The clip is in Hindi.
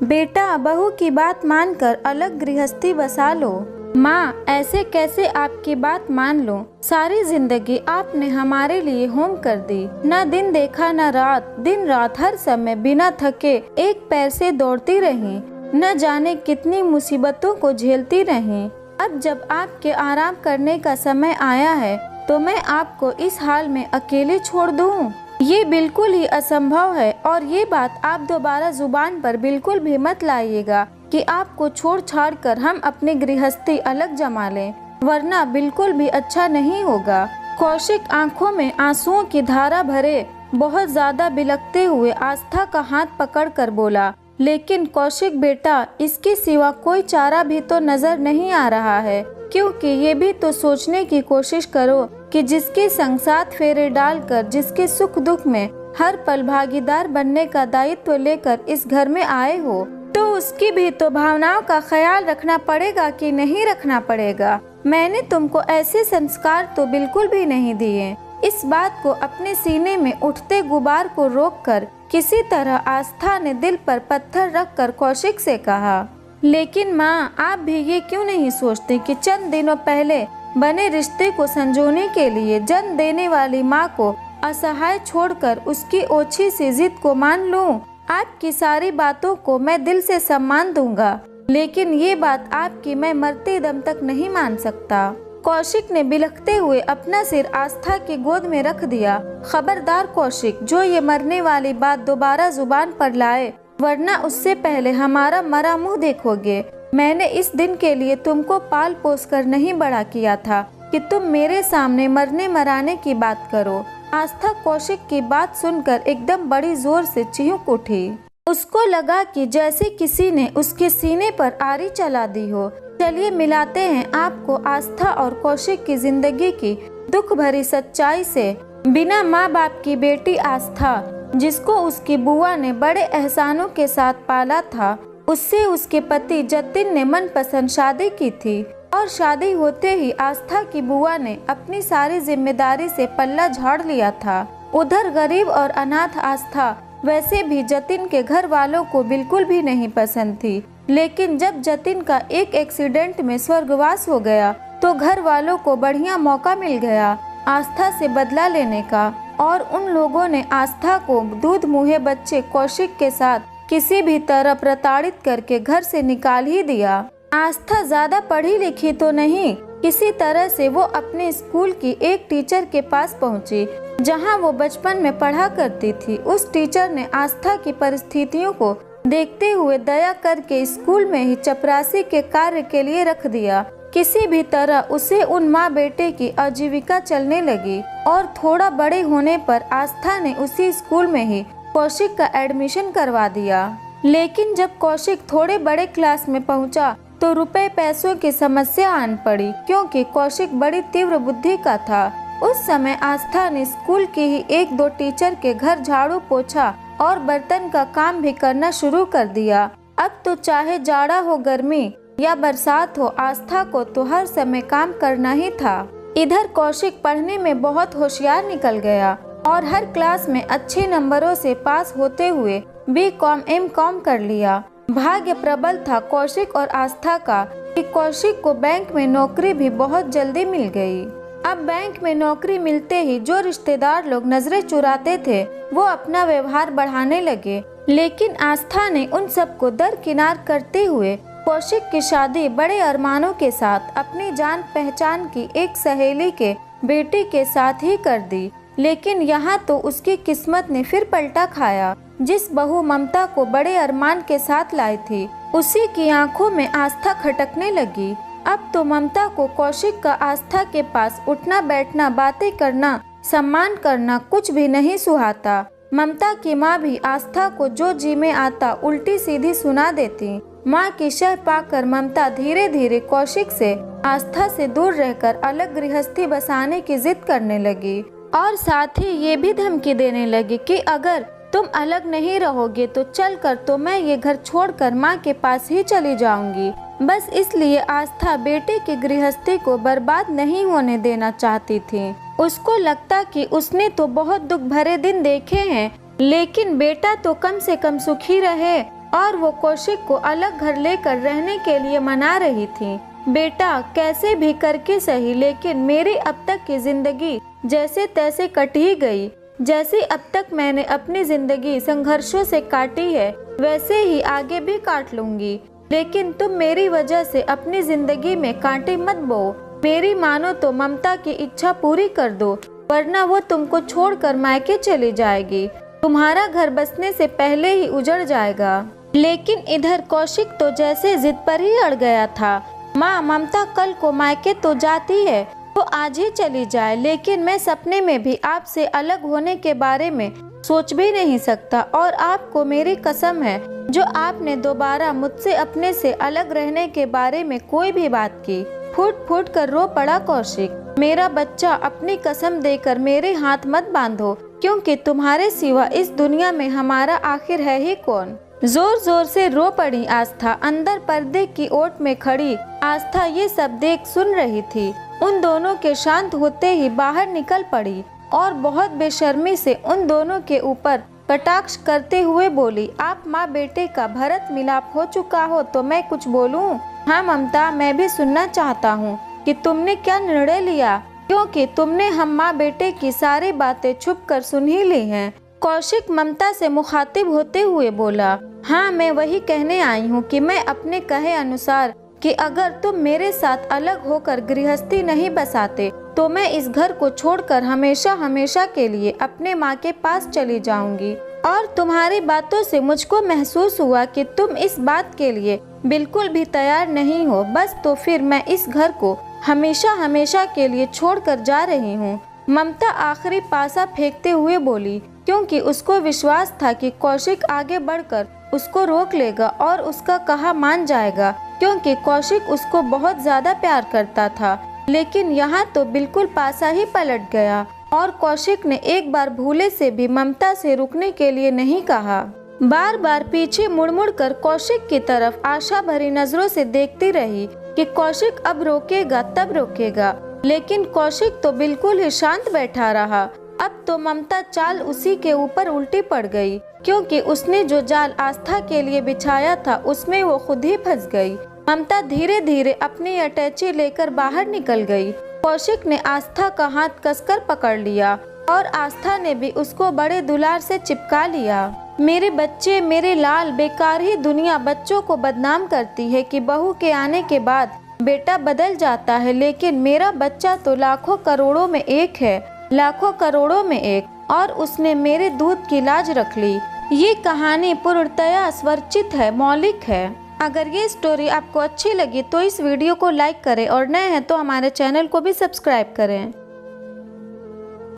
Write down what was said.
बेटा, बहू की बात मानकर अलग गृहस्थी बसा लो। माँ, ऐसे कैसे आपकी बात मान लो? सारी जिंदगी आपने हमारे लिए होम कर दी, न दिन देखा न रात, दिन रात हर समय बिना थके एक पैर से दौड़ती रही, न जाने कितनी मुसीबतों को झेलती रही। अब जब आपके आराम करने का समय आया है तो मैं आपको इस हाल में अकेले छोड़ दूं? ये बिल्कुल ही असंभव है और ये बात आप दोबारा जुबान पर बिल्कुल भी मत लाइएगा कि आपको छोड़ छाड़ कर हम अपनी गृहस्थी अलग जमा लें, वरना बिल्कुल भी अच्छा नहीं होगा। कौशिक आंखों में आंसुओं की धारा भरे बहुत ज्यादा बिलखते हुए आस्था का हाथ पकड़कर बोला, लेकिन कौशिक बेटा, इसके सिवा कोई चारा भी तो नजर नहीं आ रहा है, क्योंकि ये भी तो सोचने की कोशिश करो कि जिसके संग साथ फेरे डालकर, जिसके सुख दुख में हर पल भागीदार बनने का दायित्व लेकर इस घर में आए हो, तो उसकी भी तो भावनाओं का ख्याल रखना पड़ेगा कि नहीं रखना पड़ेगा। मैंने तुमको ऐसे संस्कार तो बिल्कुल भी नहीं दिए। इस बात को अपने सीने में उठते गुबार को रोककर किसी तरह आस्था ने दिल पर पत्थर रखकर कौशिक से कहा, लेकिन माँ, आप भी ये क्यों नहीं सोचते कि चंद दिनों पहले बने रिश्ते को संजोने के लिए जन्म देने वाली माँ को असहाय छोड़कर उसकी ओछी सी जिद को मान लूं? आपकी सारी बातों को मैं दिल से सम्मान दूंगा, लेकिन ये बात आपकी मैं मरते दम तक नहीं मान सकता। कौशिक ने बिलखते हुए अपना सिर आस्था की गोद में रख दिया। खबरदार कौशिक, जो ये मरने वाली बात दोबारा जुबान पर लाए, वरना उससे पहले हमारा मरा मुंह देखोगे। मैंने इस दिन के लिए तुमको पाल पोस कर नहीं बड़ा किया था कि तुम मेरे सामने मरने मराने की बात करो। आस्था कौशिक की बात सुनकर एकदम बड़ी जोर से चीख उठी। उसको लगा कि जैसे किसी ने उसके सीने पर आरी चला दी हो। चलिए मिलाते हैं आपको आस्था और कौशिक की जिंदगी की दुख भरी सच्चाई से। बिना माँ बाप की बेटी आस्था, जिसको उसकी बुआ ने बड़े एहसानों के साथ पाला था, उससे उसके पति जतिन ने मनपसंद शादी की थी और शादी होते ही आस्था की बुआ ने अपनी सारी जिम्मेदारी से पल्ला झाड़ लिया था। उधर गरीब और अनाथ आस्था वैसे भी जतिन के घर वालों को बिल्कुल भी नहीं पसंद थी, लेकिन जब जतिन का एक एक्सीडेंट में स्वर्गवास हो गया तो घर वालों को बढ़िया मौका मिल गया आस्था से बदला लेने का, और उन लोगों ने आस्था को दूध मुहे बच्चे कौशिक के साथ किसी भी तरह प्रताड़ित करके घर से निकाल ही दिया। आस्था ज्यादा पढ़ी लिखी तो नहीं, किसी तरह से वो अपने स्कूल की एक टीचर के पास पहुंची जहां वो बचपन में पढ़ा करती थी। उस टीचर ने आस्था की परिस्थितियों को देखते हुए दया करके स्कूल में ही चपरासी के कार्य के लिए रख दिया। किसी भी तरह उसे उन माँ बेटे की आजीविका चलने लगी और थोड़ा बड़े होने पर आस्था ने उसी स्कूल में ही कौशिक का एडमिशन करवा दिया। लेकिन जब कौशिक थोड़े बड़े क्लास में पहुंचा तो रुपए पैसों की समस्या आन पड़ी, क्योंकि कौशिक बड़ी तीव्र बुद्धि का था। उस समय आस्था ने स्कूल की ही एक दो टीचर के घर झाड़ू पोछा और बर्तन का काम भी करना शुरू कर दिया। अब तो चाहे जाड़ा हो, गर्मी या बरसात हो, आस्था को तो हर समय काम करना ही था। इधर कौशिक पढ़ने में बहुत होशियार निकल गया और हर क्लास में अच्छे नंबरों से पास होते हुए B.Com M.Com कर लिया। भाग्य प्रबल था कौशिक और आस्था का कि कौशिक को बैंक में नौकरी भी बहुत जल्दी मिल गई। अब बैंक में नौकरी मिलते ही जो रिश्तेदार लोग नजरें चुराते थे वो अपना व्यवहार बढ़ाने लगे, लेकिन आस्था ने उन सबको दरकिनार करते हुए कौशिक की शादी बड़े अरमानों के साथ अपनी जान पहचान की एक सहेली के बेटे के साथ ही कर दी। लेकिन यहाँ तो उसकी किस्मत ने फिर पलटा खाया। जिस बहू ममता को बड़े अरमान के साथ लाई थी, उसी की आंखों में आस्था खटकने लगी। अब तो ममता को कौशिक का आस्था के पास उठना बैठना, बातें करना, सम्मान करना कुछ भी नहीं सुहाता। ममता की माँ भी आस्था को जो जी में आता उल्टी सीधी सुना देती। माँ की शह पाकर ममता धीरे धीरे कौशिक से, आस्था से दूर रहकर अलग गृहस्थी बसाने की जिद करने लगी और साथ ही ये भी धमकी देने लगी कि अगर तुम अलग नहीं रहोगे तो चलकर तो मैं ये घर छोड़कर माँ के पास ही चली जाऊंगी। बस इसलिए आस्था बेटे की गृहस्थी को बर्बाद नहीं होने देना चाहती थी। उसको लगता कि उसने तो बहुत दुख भरे दिन देखे हैं, लेकिन बेटा तो कम से कम सुखी रहे। और वो कौशिक को अलग घर लेकर रहने के लिए मना रही थी। बेटा, कैसे भी करके सही, लेकिन मेरी अब तक की जिंदगी जैसे तैसे कट ही गई। जैसे अब तक मैंने अपनी जिंदगी संघर्षों से काटी है, वैसे ही आगे भी काट लूंगी। लेकिन तुम मेरी वजह से अपनी जिंदगी में कांटे मत बो। मेरी मानो तो ममता की इच्छा पूरी कर दो, वरना वो तुमको छोड़कर मायके चली जाएगी। तुम्हारा घर बसने से पहले ही उजड़ जाएगा। लेकिन इधर कौशिक तो जैसे जिद पर ही अड़ गया था। माँ, ममता कल को मायके तो जाती है तो आज ही चली जाए, लेकिन मैं सपने में भी आपसे अलग होने के बारे में सोच भी नहीं सकता। और आपको मेरी कसम है, जो आपने दोबारा मुझसे अपने से अलग रहने के बारे में कोई भी बात की। फूट फूट कर रो पड़ा कौशिक। मेरा बच्चा, अपनी कसम देकर मेरे हाथ मत बांधो, क्योंकि तुम्हारे सिवा इस दुनिया में हमारा आखिर है ही कौन। जोर जोर से रो पड़ी आस्था। अंदर पर्दे की ओट में खड़ी आस्था ये सब देख सुन रही थी। उन दोनों के शांत होते ही बाहर निकल पड़ी और बहुत बेशर्मी से उन दोनों के ऊपर कटाक्ष करते हुए बोली, आप माँ बेटे का भरत मिलाप हो चुका हो तो मैं कुछ बोलूं? हाँ ममता, मैं भी सुनना चाहता हूँ कि तुमने क्या निर्णय लिया, क्योंकि तुमने हम माँ बेटे की सारी बातें छुप कर सुन ही ली हैं। कौशिक ममता से मुखातिब होते हुए बोला, हाँ, मैं वही कहने आई हूँ कि मैं अपने कहे अनुसार कि अगर तुम मेरे साथ अलग होकर गृहस्थी नहीं बसाते तो मैं इस घर को छोड़कर हमेशा हमेशा के लिए अपने माँ के पास चली जाऊंगी। और तुम्हारी बातों से मुझको महसूस हुआ कि तुम इस बात के लिए बिल्कुल भी तैयार नहीं हो। बस तो फिर मैं इस घर को हमेशा हमेशा के लिए छोड़कर जा रही हूँ। ममता आखिरी पासा फेंकते हुए बोली, क्योंकि उसको विश्वास था कि कौशिक आगे बढ़कर उसको रोक लेगा और उसका कहा मान जाएगा, क्योंकि कौशिक उसको बहुत ज्यादा प्यार करता था। लेकिन यहाँ तो बिल्कुल पासा ही पलट गया और कौशिक ने एक बार भूले से भी ममता से रुकने के लिए नहीं कहा। बार बार पीछे मुड़ मुड़ कर कौशिक की तरफ आशा भरी नजरों से देखती रही कि कौशिक अब रोकेगा तब रोकेगा, लेकिन कौशिक तो बिल्कुल ही शांत बैठा रहा। अब तो ममता चाल उसी के ऊपर उल्टी पड़ गई, क्योंकि उसने जो जाल आस्था के लिए बिछाया था उसमें वो खुद ही फंस गई। ममता धीरे धीरे अपनी अटैची लेकर बाहर निकल गई। कौशिक ने आस्था का हाथ कसकर पकड़ लिया और आस्था ने भी उसको बड़े दुलार से चिपका लिया। मेरे बच्चे, मेरे लाल, बेकार ही दुनिया बच्चों को बदनाम करती है कि बहू के आने के बाद बेटा बदल जाता है, लेकिन मेरा बच्चा तो लाखों करोड़ों में एक है, लाखों करोड़ों में एक, और उसने मेरे दूध की लाज रख ली। ये कहानी पूर्णतया स्वरचित है, मौलिक है। अगर ये स्टोरी आपको अच्छी लगी तो इस वीडियो को लाइक करें और नए हैं तो हमारे चैनल को भी सब्सक्राइब करें।